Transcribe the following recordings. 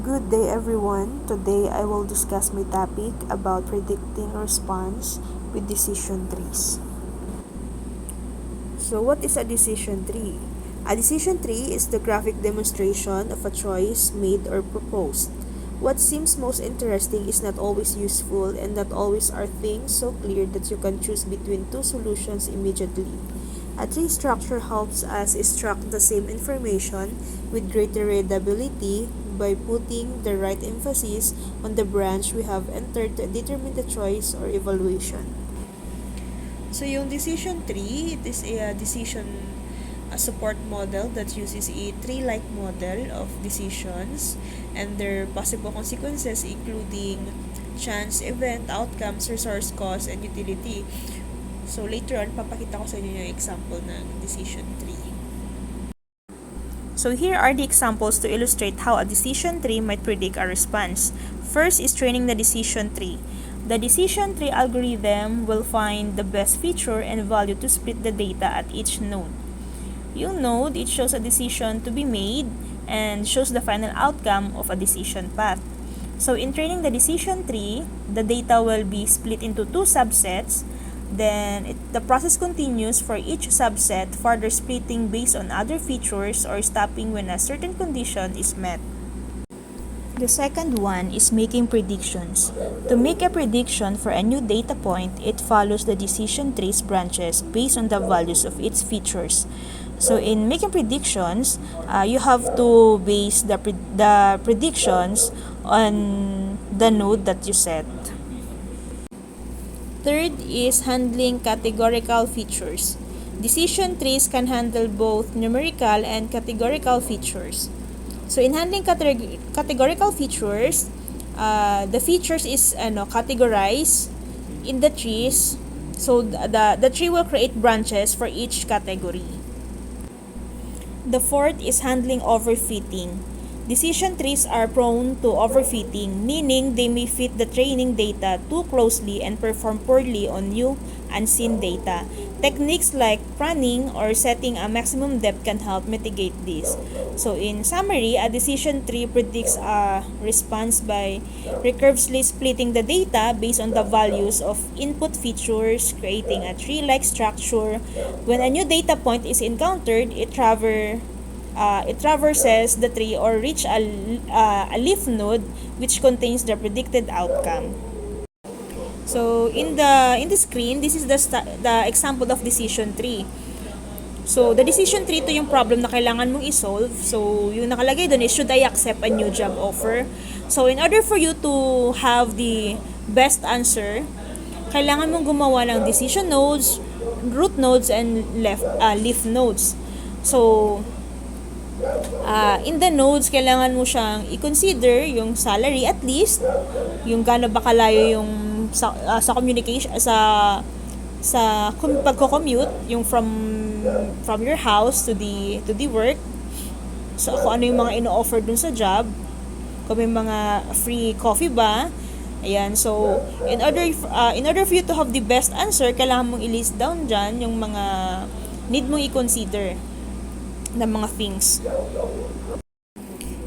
Good day everyone. Today I will discuss my topic about predicting response with decision trees. So what is a decision tree? A decision tree is the graphic demonstration of a choice made or proposed. What seems most interesting is not always useful, and not always are things so clear that you can choose between two solutions immediately. A tree structure helps us extract the same information with greater readability by putting the right emphasis on the branch we have entered to determine the choice or evaluation. So yung decision tree, it is a decision support model that uses a tree-like model of decisions and their possible consequences including chance, event, outcomes, resource, cost, and utility. So later on, papakita ko sa inyo yung example ng decision tree. So here are the examples to illustrate how a decision tree might predict a response. First is training the decision tree. The decision tree algorithm will find the best feature and value to split the data at each node. Yung node, it shows a decision to be made and shows the final outcome of a decision path. So in training the decision tree, the data will be split into two subsets. Then the process continues for each subset, further splitting based on other features or stopping when a certain condition is met. The second one is making predictions. To make a prediction for a new data point, it follows the decision tree's branches based on the values of its features. So in making predictions, you have to base the predictions on the node that you set. Third is handling categorical features. Decision trees can handle both numerical and categorical features. So in handling categorical features, the features is categorized in the trees. So the tree will create branches for each category. The fourth is handling overfitting. Decision trees are prone to overfitting, meaning they may fit the training data too closely and perform poorly on new unseen data. Techniques like pruning or setting a maximum depth can help mitigate this. So in summary, a decision tree predicts a response by recursively splitting the data based on the values of input features, creating a tree-like structure. When a new data point is encountered, it traverses the tree or reach a leaf node which contains the predicted outcome. So in the screen, this is the example of decision tree. So the decision tree, ito yung problem na kailangan mong i-solve. So yung nakalagay doon is, should I accept a new job offer? So in order for you to have the best answer, kailangan mong gumawa ng decision nodes, root nodes, and leaf nodes. So in the nodes, kailangan mo siyang i-consider yung salary at least, yung gaano ba kalayo yung sa communication, sa pagko-commute, yung from your house to the work. So kung ano yung mga ino-offer dun sa job, kung may mga free coffee ba. Ayan, so in order for you to have the best answer, kailangan mong i-list down dyan yung mga need mong i-consider na mga things.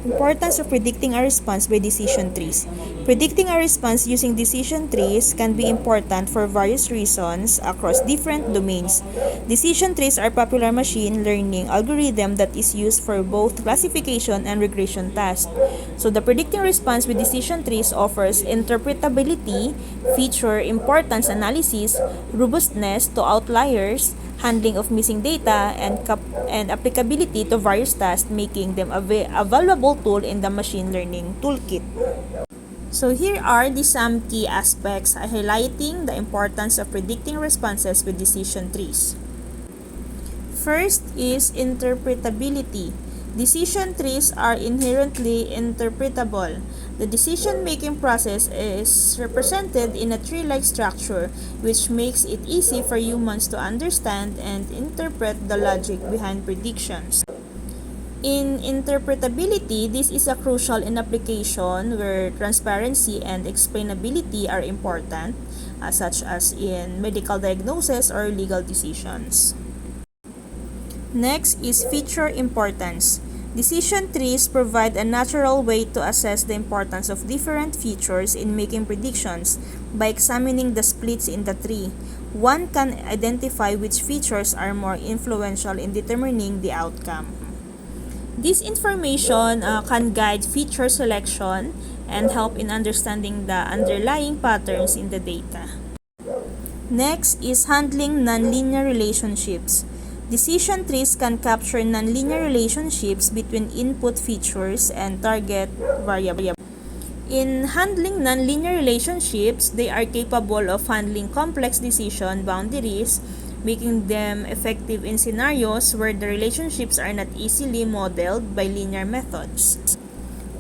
Importance of predicting a response by decision trees. Predicting a response using decision trees can be important for various reasons across different domains. Decision trees are popular machine learning algorithm that is used for both classification and regression tasks. So the predicting response with decision trees offers interpretability, feature importance analysis, robustness to outliers, handling of missing data, and applicability to various tasks, making them a valuable tool in the machine learning toolkit. So here are some key aspects highlighting the importance of predicting responses with decision trees. First is interpretability. Decision trees are inherently interpretable. The decision-making process is represented in a tree-like structure, which makes it easy for humans to understand and interpret the logic behind predictions. In interpretability, this is crucial in application where transparency and explainability are important, such as in medical diagnosis or legal decisions. Next is feature importance. Decision trees provide a natural way to assess the importance of different features in making predictions by examining the splits in the tree. One can identify which features are more influential in determining the outcome. This information can guide feature selection and help in understanding the underlying patterns in the data. Next is handling nonlinear relationships. Decision trees can capture nonlinear relationships between input features and target variables. In handling nonlinear relationships, they are capable of handling complex decision boundaries, making them effective in scenarios where the relationships are not easily modeled by linear methods.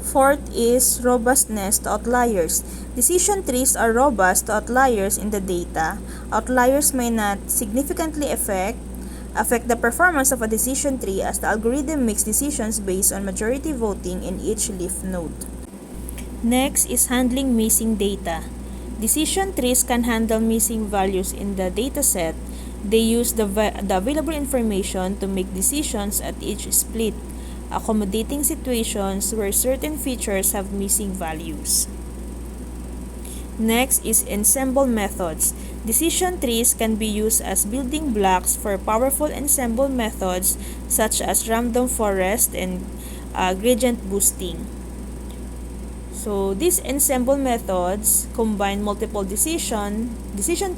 Fourth is robustness to outliers. Decision trees are robust to outliers in the data. Outliers may not significantly affect the performance of a decision tree as the algorithm makes decisions based on majority voting in each leaf node. Next is handling missing data. Decision trees can handle missing values in the dataset. They use the available information to make decisions at each split, accommodating situations where certain features have missing values. Next is ensemble methods. Decision trees can be used as building blocks for powerful ensemble methods such as random forest and gradient boosting. So these ensemble methods combine multiple decision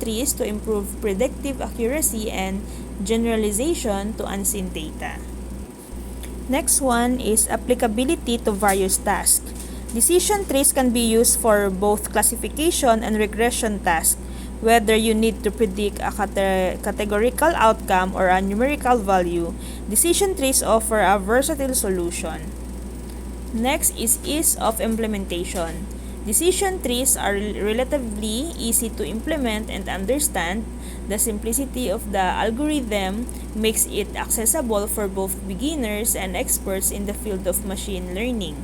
trees to improve predictive accuracy and generalization to unseen data. Next one is applicability to various tasks. Decision trees can be used for both classification and regression tasks, whether you need to predict a categorical outcome or a numerical value. Decision trees offer a versatile solution. Next is ease of implementation. Decision trees are relatively easy to implement and understand. The simplicity of the algorithm makes it accessible for both beginners and experts in the field of machine learning.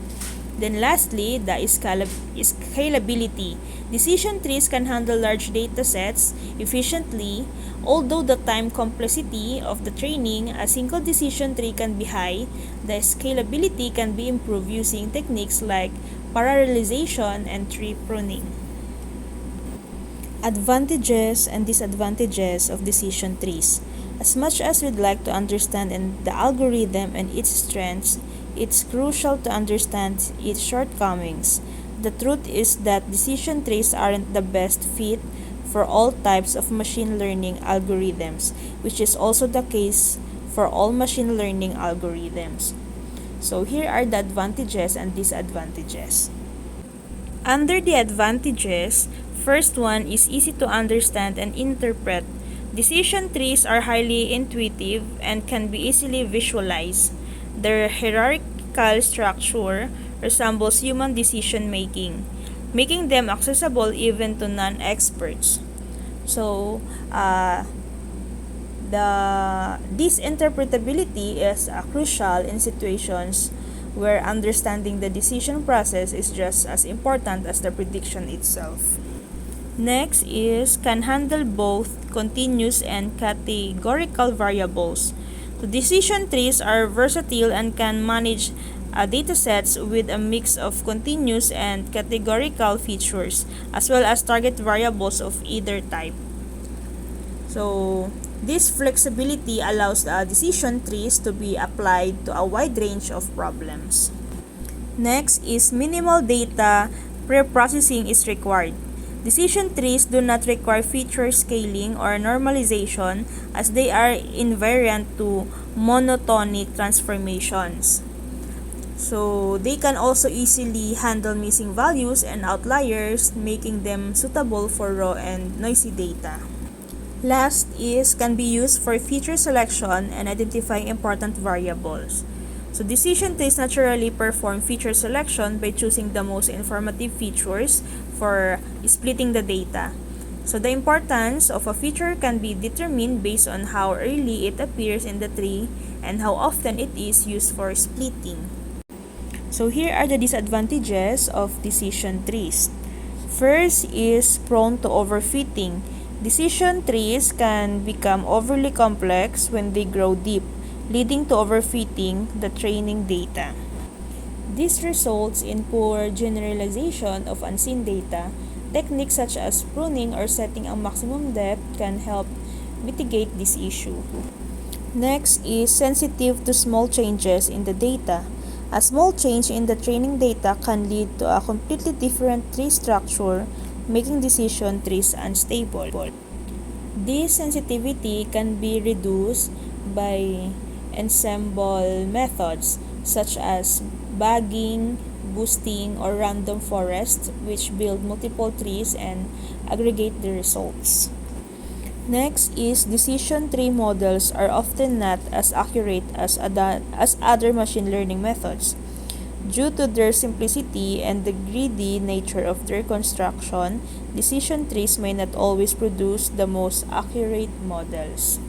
Then lastly, the scalability. Decision trees can handle large data sets efficiently. Although the time complexity of the training a single decision tree can be high, the scalability can be improved using techniques like parallelization and tree pruning. Advantages and disadvantages of decision trees. As much as we'd like to understand the algorithm and its strengths, it's crucial to understand its shortcomings. The truth is that decision trees aren't the best fit for all types of machine learning algorithms, which is also the case for all machine learning algorithms. So here are the advantages and disadvantages. Under the advantages, first one is easy to understand and interpret. Decision trees are highly intuitive and can be easily visualized. Their hierarchical structure resembles human decision making, making them accessible even to non-experts. So, this interpretability is crucial in situations where understanding the decision process is just as important as the prediction itself. Next is can handle both continuous and categorical variables. The decision trees are versatile and can manage datasets with a mix of continuous and categorical features, as well as target variables of either type. So, this flexibility allows decision trees to be applied to a wide range of problems. Next is minimal data pre-processing is required. Decision trees do not require feature scaling or normalization as they are invariant to monotonic transformations. So, they can also easily handle missing values and outliers, making them suitable for raw and noisy data. Last is can be used for feature selection and identifying important variables. So decision trees naturally perform feature selection by choosing the most informative features for splitting the data. So the importance of a feature can be determined based on how early it appears in the tree and how often it is used for splitting. So here are the disadvantages of decision trees. First is prone to overfitting. Decision trees can become overly complex when they grow deep. leading to overfitting the training data. This results in poor generalization of unseen data. Techniques such as pruning or setting a maximum depth can help mitigate this issue. Next is sensitive to small changes in the data. A small change in the training data can lead to a completely different tree structure, making decision trees unstable. This sensitivity can be reduced by ensemble methods such as bagging, boosting, or random forests, which build multiple trees and aggregate the results. Next is decision tree models are often not as accurate as other machine learning methods. Due to their simplicity and the greedy nature of their construction, decision trees may not always produce the most accurate models.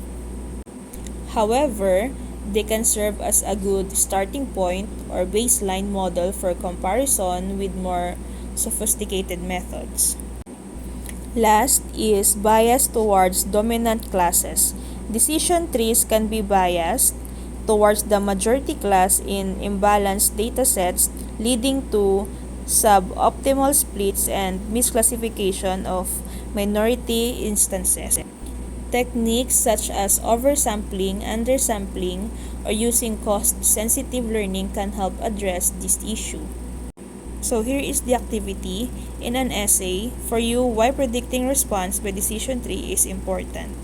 However, they can serve as a good starting point or baseline model for comparison with more sophisticated methods. Last is bias towards dominant classes. Decision trees can be biased towards the majority class in imbalanced datasets, leading to suboptimal splits and misclassification of minority instances. Techniques such as oversampling, undersampling, or using cost-sensitive learning can help address this issue. So here is the activity in an essay for you why predicting response by decision tree is important.